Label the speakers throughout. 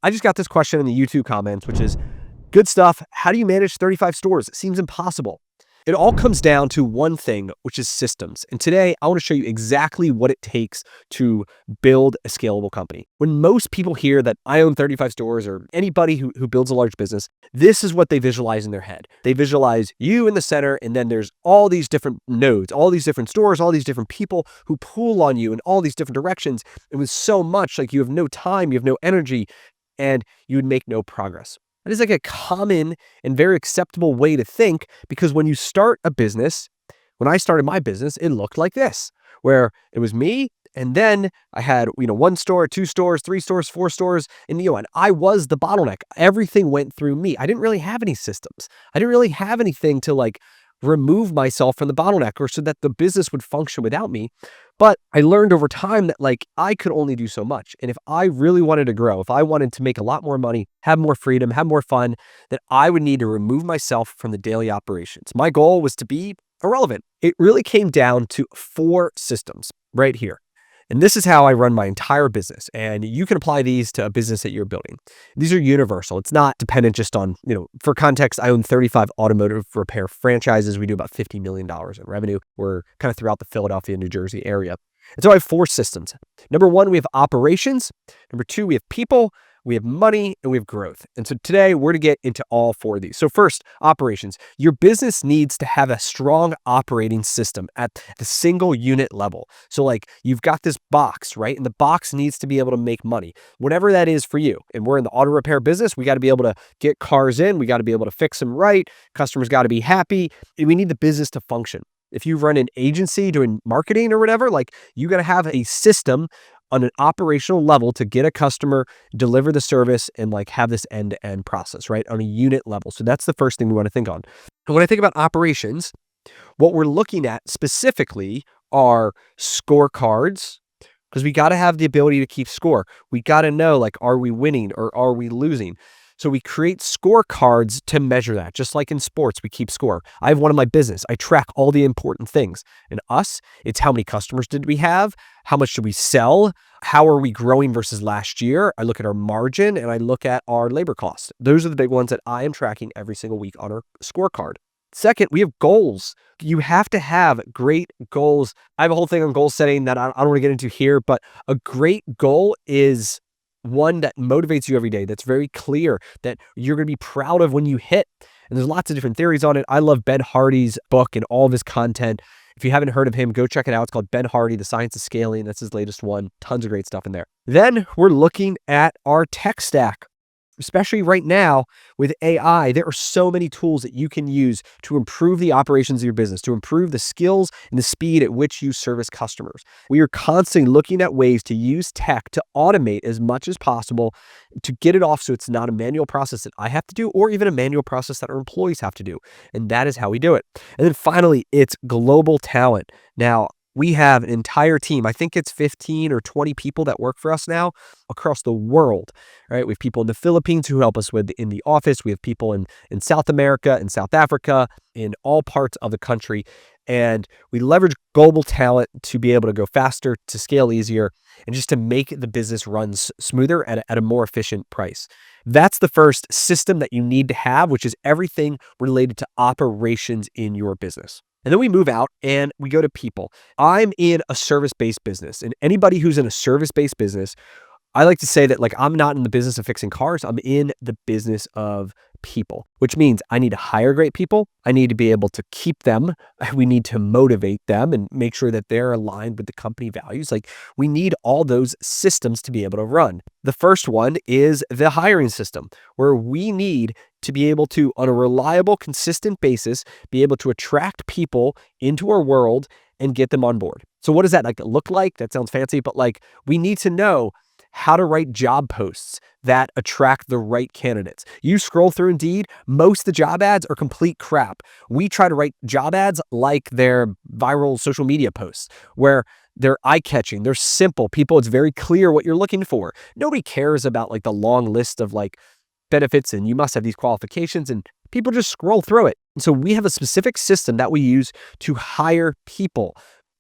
Speaker 1: I just got this question in the YouTube comments, which is good stuff. How do you manage 35 stores? It seems impossible. It all comes down to one thing, which is systems. And today I want to show you exactly what it takes to build a scalable company. When most people hear that I own 35 stores or anybody who builds a large business, this is what they visualize in their head. They visualize you in the center, and then there's all these different nodes, all these different stores, all these different people who pull on you in all these different directions. And with so much, like you have no time, you have no energy, and you would make no progress. That is like a common and very acceptable way to think, because when you start a business, when I started my business, it looked like this, where it was me, and then I had, one store, two stores, three stores, four stores, and I was the bottleneck. Everything went through me. I didn't really have any systems. I didn't really have anything to remove myself from the bottleneck, or so that the business would function without me. But I learned over time that I could only do so much. And if I really wanted to grow, if I wanted to make a lot more money, have more freedom, have more fun, that I would need to remove myself from the daily operations. My goal was to be irrelevant. It really came down to 4 systems right here. And this is how I run my entire business. And you can apply these to a business that you're building. These are universal. It's not dependent just on, for context, I own 35 automotive repair franchises. We do about $50 million in revenue. We're kind of throughout the Philadelphia, New Jersey area. And so I have 4 systems. Number 1, we have operations. Number 2, we have people. We have money, and we have growth. And so today we're going to get into all 4 of these. So first, operations. Your business needs to have a strong operating system at the single unit level. So you've got this box, right? And the box needs to be able to make money, whatever that is for you. And we're in the auto repair business. We got to be able to get cars in. We got to be able to fix them right. Customers got to be happy. We need the business to function. If you run an agency doing marketing or whatever, you got to have a system on an operational level to get a customer, deliver the service, and have this end-to-end process, right? On a unit level. So that's the first thing we want to think on. And when I think about operations, what we're looking at specifically are scorecards, because we got to have the ability to keep score. We got to know, are we winning or are we losing? So we create scorecards to measure that. Just like in sports, we keep score. I have one in my business. I track all the important things. In us, it's how many customers did we have? How much did we sell? How are we growing versus last year? I look at our margin and I look at our labor costs. Those are the big ones that I am tracking every single week on our scorecard. Second, we have goals. You have to have great goals. I have a whole thing on goal setting that I don't want to get into here, but a great goal is one that motivates you every day, that's very clear, that you're going to be proud of when you hit. And there's lots of different theories on it. I love Ben Hardy's book and all of his content. If you haven't heard of him, go check it out. It's called Ben Hardy, The Science of Scaling. That's his latest one. Tons of great stuff in there. Then we're looking at our tech stack. Especially right now with AI, there are so many tools that you can use to improve the operations of your business, to improve the skills and the speed at which you service customers. We are constantly looking at ways to use tech to automate as much as possible, to get it off so it's not a manual process that I have to do, or even a manual process that our employees have to do. And that is how we do it. And then finally, it's global talent. Now, we have an entire team. I think it's 15 or 20 people that work for us now across the world, right? We have people in the Philippines who help us in the office. We have people in South America, in South Africa, in all parts of the country. And we leverage global talent to be able to go faster, to scale easier, and just to make the business run smoother at a more efficient price. That's the first system that you need to have, which is everything related to operations in your business. And then we move out and we go to people. I'm in a service-based business, and anybody who's in a service-based business, I like to say that I'm not in the business of fixing cars. I'm in the business of people, which means I need to hire great people. I need to be able to keep them. We need to motivate them and make sure that they're aligned with the company values. We need all those systems to be able to run. The first one is the hiring system, where we need to be able to, on a reliable, consistent basis, be able to attract people into our world and get them on board. So what does that look like? That sounds fancy, but we need to know how to write job posts that attract the right candidates. You scroll through Indeed, most of the job ads are complete crap. We try to write job ads like they're viral social media posts, where they're eye-catching, they're simple. It's very clear what you're looking for. Nobody cares about the long list of benefits and you must have these qualifications, and people just scroll through it. And so we have a specific system that we use to hire people.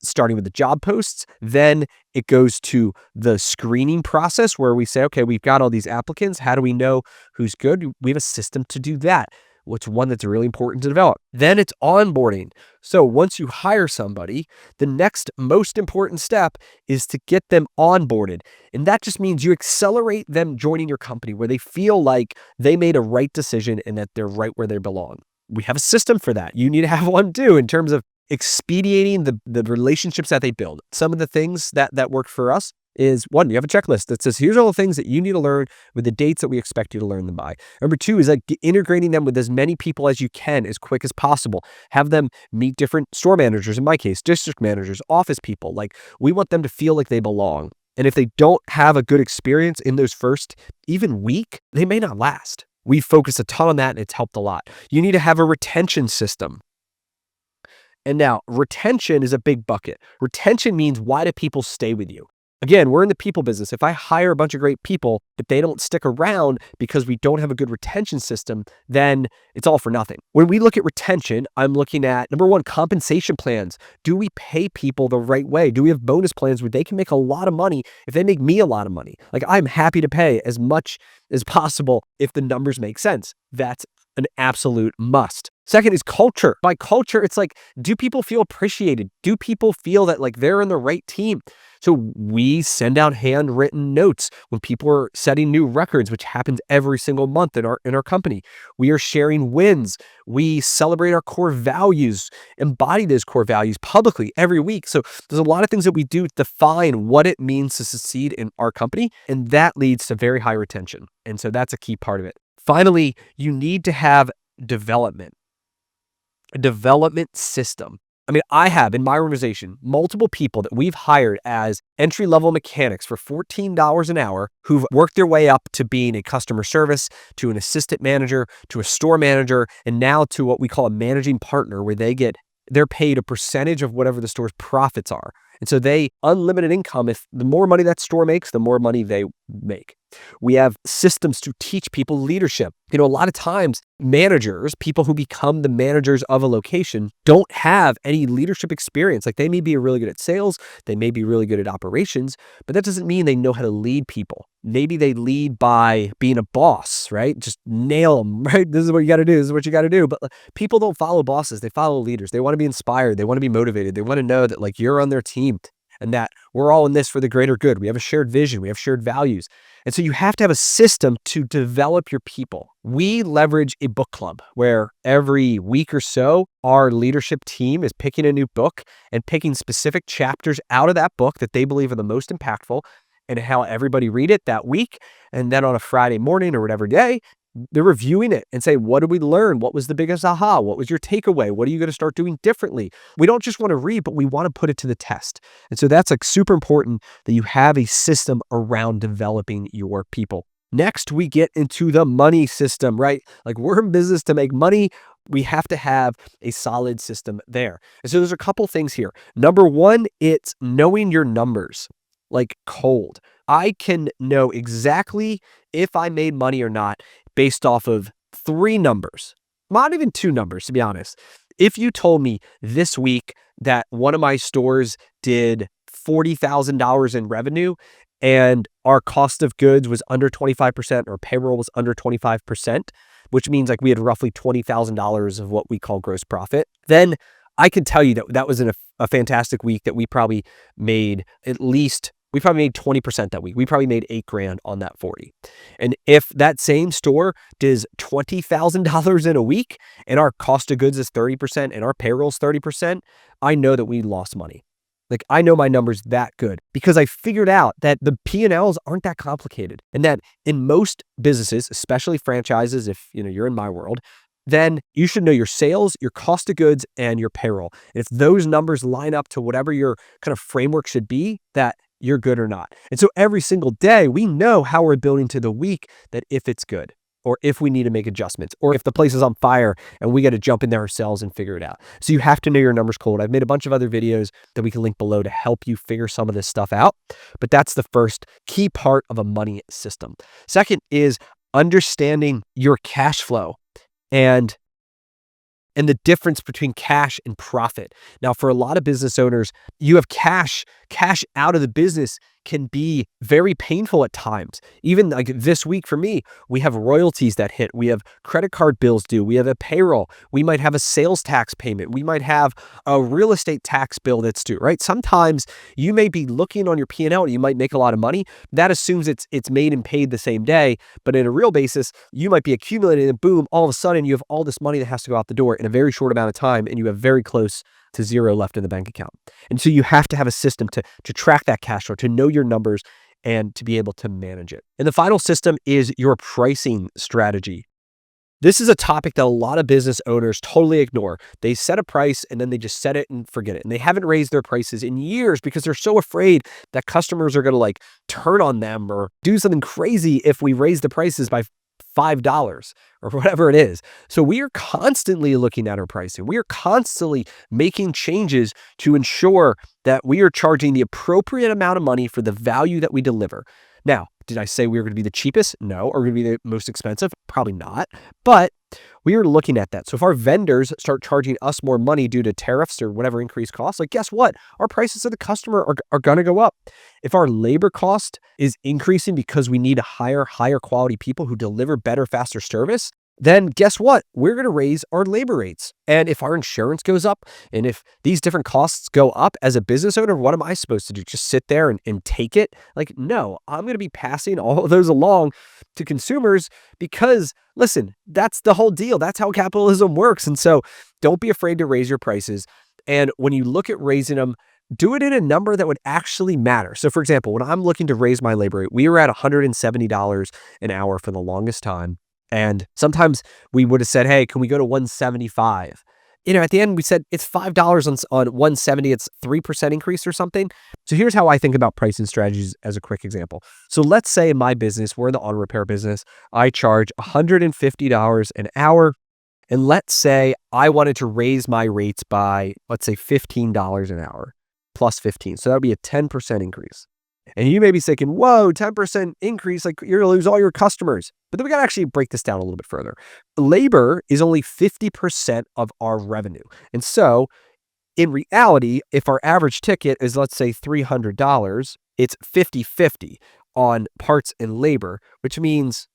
Speaker 1: starting with the job posts. Then it goes to the screening process where we say, okay, we've got all these applicants. How do we know who's good? We have a system to do that. What's one that's really important to develop? Then it's onboarding. So once you hire somebody, the next most important step is to get them onboarded. And that just means you accelerate them joining your company where they feel like they made a right decision and that they're right where they belong. We have a system for that. You need to have one too in terms of expediting the relationships that they build. Some of the things that worked for us is, one, you have a checklist that says, here's all the things that you need to learn with the dates that we expect you to learn them by. Number two is like integrating them with as many people as you can as quick as possible. Have them meet different store managers, in my case, district managers, office people. Like, we want them to feel like they belong. And if they don't have a good experience in those first even week, they may not last. We focus a ton on that and it's helped a lot. You need to have a retention system. And now retention is a big bucket. Retention means, why do people stay with you? Again, we're in the people business. If I hire a bunch of great people, if they don't stick around because we don't have a good retention system, then it's all for nothing. When we look at retention, I'm looking at, number one, compensation plans. Do we pay people the right way? Do we have bonus plans where they can make a lot of money if they make me a lot of money? Like, I'm happy to pay as much as possible if the numbers make sense. That's an absolute must. Second is culture. By culture, it's like, do people feel appreciated? Do people feel that like they're in the right team? So we send out handwritten notes when people are setting new records, which happens every single month in our company. We are sharing wins. We celebrate our core values, embody those core values publicly every week. So there's a lot of things that we do to define what it means to succeed in our company, and that leads to very high retention. And so that's a key part of it. Finally, you need to have development, a development system. I mean, I have in my organization multiple people that we've hired as entry-level mechanics for $14 an hour who've worked their way up to being a customer service, to an assistant manager, to a store manager, and now to what we call a managing partner, where they're paid a percentage of whatever the store's profits are. And so they unlimited income. If the more money that store makes, the more money they make. We have systems to teach people leadership. A lot of times managers, people who become the managers of a location, don't have any leadership experience. Like, they may be really good at sales, they may be really good at operations, but that doesn't mean they know how to lead people. Maybe they lead by being a boss, right? Just nail them, right? This is what you got to do. This is what you got to do. But people don't follow bosses. They follow leaders. They want to be inspired. They want to be motivated. They want to know that like you're on their team and that we're all in this for the greater good. We have a shared vision. We have shared values. And so you have to have a system to develop your people. We leverage a book club where every week or so, our leadership team is picking a new book and picking specific chapters out of that book that they believe are the most impactful, and how everybody read it that week. And then on a Friday morning or whatever day, they're reviewing it and say, what did we learn? What was the biggest aha? What was your takeaway? What are you going to start doing differently? We don't just want to read, but we want to put it to the test. And so that's like super important that you have a system around developing your people. Next, we get into the money system, right? Like, we're in business to make money. We have to have a solid system there. And so there's a couple things here. Number one, it's knowing your numbers, like cold. I can know exactly if I made money or not based off of 3 numbers, not even 2 numbers, to be honest. If you told me this week that one of my stores did $40,000 in revenue and our cost of goods was under 25% or payroll was under 25%, which means like we had roughly $20,000 of what we call gross profit, then I can tell you that that was a fantastic week, that we probably made we probably made 20% that week. We probably made $8,000 on that 40. And if that same store does $20,000 in a week and our cost of goods is 30% and our payroll's 30%, I know that we lost money. Like, I know my numbers that good because I figured out that the P&Ls aren't that complicated, and that in most businesses, especially franchises, if you're in my world, then you should know your sales, your cost of goods, and your payroll. And if those numbers line up to whatever your kind of framework should be, that you're good or not. And so every single day, we know how we're building to the week, that if it's good, or if we need to make adjustments, or if the place is on fire and we got to jump in there ourselves and figure it out. So you have to know your numbers cold. I've made a bunch of other videos that we can link below to help you figure some of this stuff out. But that's the first key part of a money system. Second is understanding your cash flow. And and the difference between cash and profit. Now, for a lot of business owners, you have cash out of the business can be very painful at times. Even like this week for me, we have royalties that hit. We have credit card bills due. We have a payroll. We might have a sales tax payment. We might have a real estate tax bill that's due, right? Sometimes you may be looking on your P&L and you might make a lot of money. That assumes it's made and paid the same day. But in a real basis, you might be accumulating and boom, all of a sudden you have all this money that has to go out the door in a very short amount of time and you have very close to zero left in the bank account. And so you have to have a system to track that cash flow, to know your numbers and to be able to manage it. And the final system is your pricing strategy. This is a topic that a lot of business owners totally ignore. They set a price and then they just set it and forget it. And they haven't raised their prices in years because they're so afraid that customers are going to like turn on them or do something crazy if we raise the prices by $5 or whatever it is. So we are constantly looking at our pricing. We are constantly making changes to ensure that we are charging the appropriate amount of money for the value that we deliver. Now, did I say we were going to be the cheapest? No. Are we going to be the most expensive? Probably not. But we are looking at that. So if our vendors start charging us more money due to tariffs or whatever increased costs, like guess what? Our prices to the customer are going to go up. If our labor cost is increasing because we need to hire higher quality people who deliver better, faster service, then guess what? We're going to raise our labor rates. And if our insurance goes up and if these different costs go up as a business owner, what am I supposed to do? Just sit there and take it? Like, no, I'm going to be passing all of those along to consumers because listen, that's the whole deal. That's how capitalism works. And so don't be afraid to raise your prices. And when you look at raising them, do it in a number that would actually matter. So for example, when I'm looking to raise my labor rate, we were at $170 an hour for the longest time. And sometimes we would have said, hey, can we go to 175? At the end, we said it's $5 on 170. It's 3% increase or something. So here's how I think about pricing strategies as a quick example. So let's say in my business, we're in the auto repair business. I charge $150 an hour. And let's say I wanted to raise my rates by, let's say $15 an hour plus 15. So that would be a 10% increase. And you may be thinking, whoa, 10% increase, like you're going to lose all your customers. But then we got to actually break this down a little bit further. Labor is only 50% of our revenue. And so in reality, if our average ticket is, let's say $300, it's 50-50 on parts and labor, which means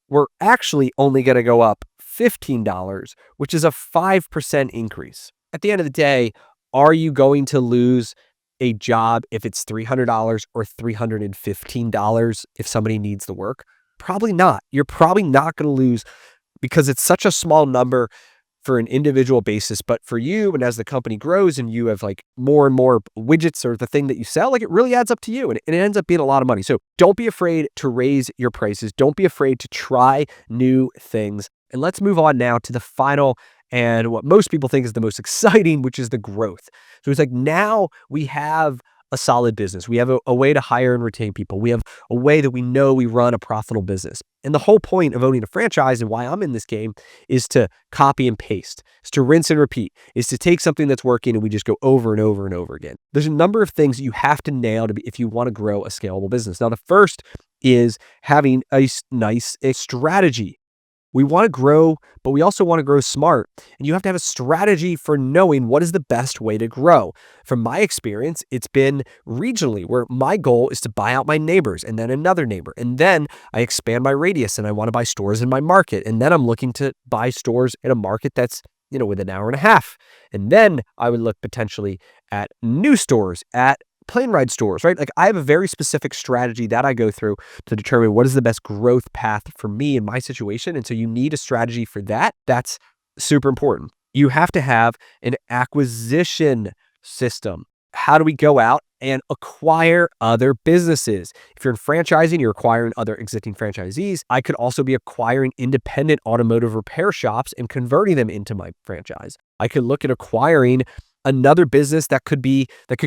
Speaker 1: we're actually only going to go up $15, which is a 5% increase. At the end of the day, are you going to lose a job if it's $300 or $315 if somebody needs the work? Probably not. You're probably not going to lose because it's such a small number for an individual basis. But for you, and as the company grows and you have like more and more widgets or the thing that you sell, like it really adds up to you and it ends up being a lot of money. So don't be afraid to raise your prices. Don't be afraid to try new things. And let's move on now to the final and what most people think is the most exciting, which is the growth. So it's like now we have a solid business. We have a way to hire and retain people. We have a way that we know we run a profitable business. And the whole point of owning a franchise and why I'm in this game is to copy and paste, is to rinse and repeat, is to take something that's working and we just go over and over and over again. There's a number of things you have to nail if you want to grow a scalable business. Now, the first is having a nice strategy. We want to grow, but we also want to grow smart. And you have to have a strategy for knowing what is the best way to grow. From my experience, it's been regionally, where my goal is to buy out my neighbors and then another neighbor. And then I expand my radius and I want to buy stores in my market. And then I'm looking to buy stores in a market that's, within an hour and a half. And then I would look potentially at new stores, at plane ride stores, right? Like I have a very specific strategy that I go through to determine what is the best growth path for me in my situation. And so you need a strategy for that. That's super important. You have to have an acquisition system. How do we go out and acquire other businesses? If you're in franchising, you're acquiring other existing franchisees. I could also be acquiring independent automotive repair shops and converting them into my franchise. I could look at acquiring another business that could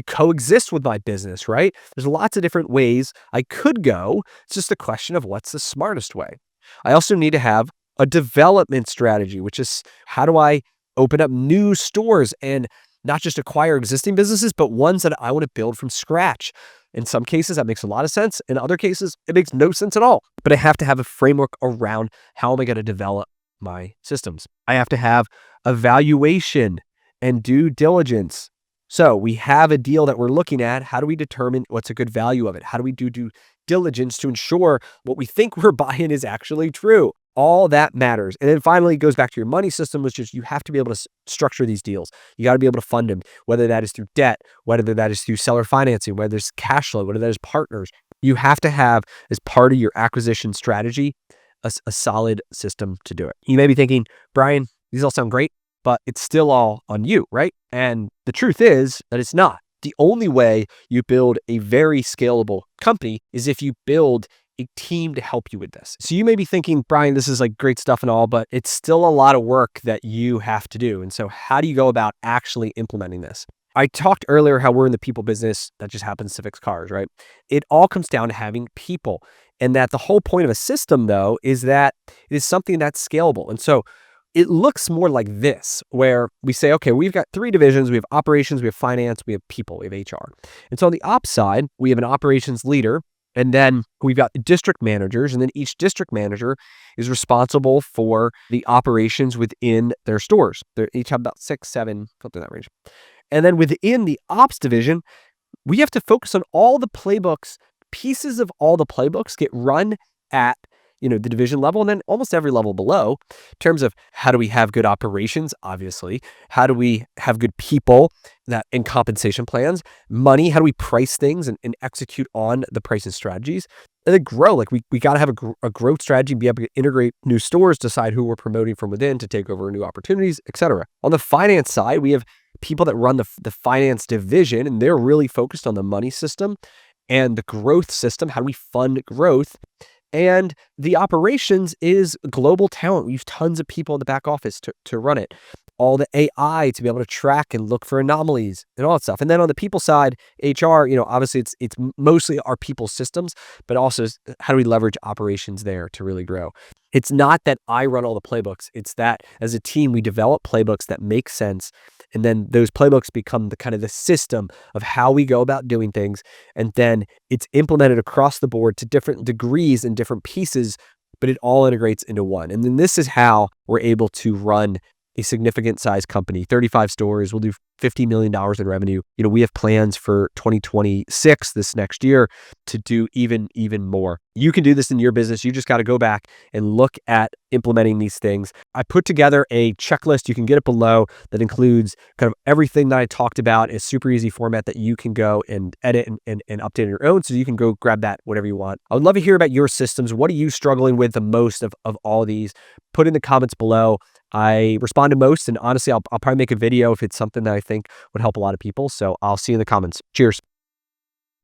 Speaker 1: coexist with my business, right? There's lots of different ways I could go. It's just a question of what's the smartest way. I also need to have a development strategy, which is how do I open up new stores and not just acquire existing businesses, but ones that I want to build from scratch. In some cases, that makes a lot of sense. In other cases, it makes no sense at all. But I have to have a framework around how am I going to develop my systems. I have to have evaluation and due diligence. So we have a deal that we're looking at. How do we determine what's a good value of it? How do we do due diligence to ensure what we think we're buying is actually true? All that matters. And then finally, it goes back to your money system, which is you have to be able to structure these deals. You got to be able to fund them, whether that is through debt, whether that is through seller financing, whether it's cash flow, whether that is partners. You have to have, as part of your acquisition strategy, a solid system to do it. You may be thinking, Brian, these all sound great, but it's still all on you, right? And the truth is that it's not. The only way you build a very scalable company is if you build a team to help you with this. So you may be thinking, Brian, this is like great stuff and all, but it's still a lot of work that you have to do. And so how do you go about actually implementing this? I talked earlier how we're in the people business that just happens to fix cars, right? It all comes down to having people. And that the whole point of a system, though, is that it is something that's scalable. And so it looks more like this, where we say, okay, we've got 3 divisions. We have operations, we have finance, we have people, we have HR. And so on the ops side, we have an operations leader, and then we've got district managers, and then each district manager is responsible for the operations within their stores. They each have about 6, 7, something in that range. And then within the ops division, we have to focus on all the playbooks. Pieces of all the playbooks get run at the division level and then almost every level below, in terms of how do we have good operations, obviously, how do we have good people that in compensation plans, money, how do we price things and execute on the pricing strategies, and then grow. Like we got to have a growth strategy, be able to integrate new stores, decide who we're promoting from within to take over new opportunities, etc. On the finance side, we have people that run the finance division, and they're really focused on the money system and the growth system. How do we fund growth? And the operations is global talent. We use tons of people in the back office to run it. All the AI to be able to track and look for anomalies and all that stuff. And then on the people side, HR, obviously it's mostly our people systems, but also how do we leverage operations there to really grow? It's not that I run all the playbooks. It's that as a team, we develop playbooks that make sense. And then those playbooks become the kind of the system of how we go about doing things. And then it's implemented across the board to different degrees and different pieces, but it all integrates into one. And then this is how we're able to run a significant size company, 35 stores. We'll do $50 million in revenue. We have plans for 2026, this next year, to do even more. You can do this in your business. You just got to go back and look at implementing these things. I put together a checklist. You can get it below that includes kind of everything that I talked about in a super easy format that you can go and edit and update on your own. So you can go grab that, whatever you want. I would love to hear about your systems. What are you struggling with the most of all these? Put in the comments below. I respond to most, and honestly, I'll probably make a video if it's something that I think would help a lot of people. So I'll see you in the comments. Cheers.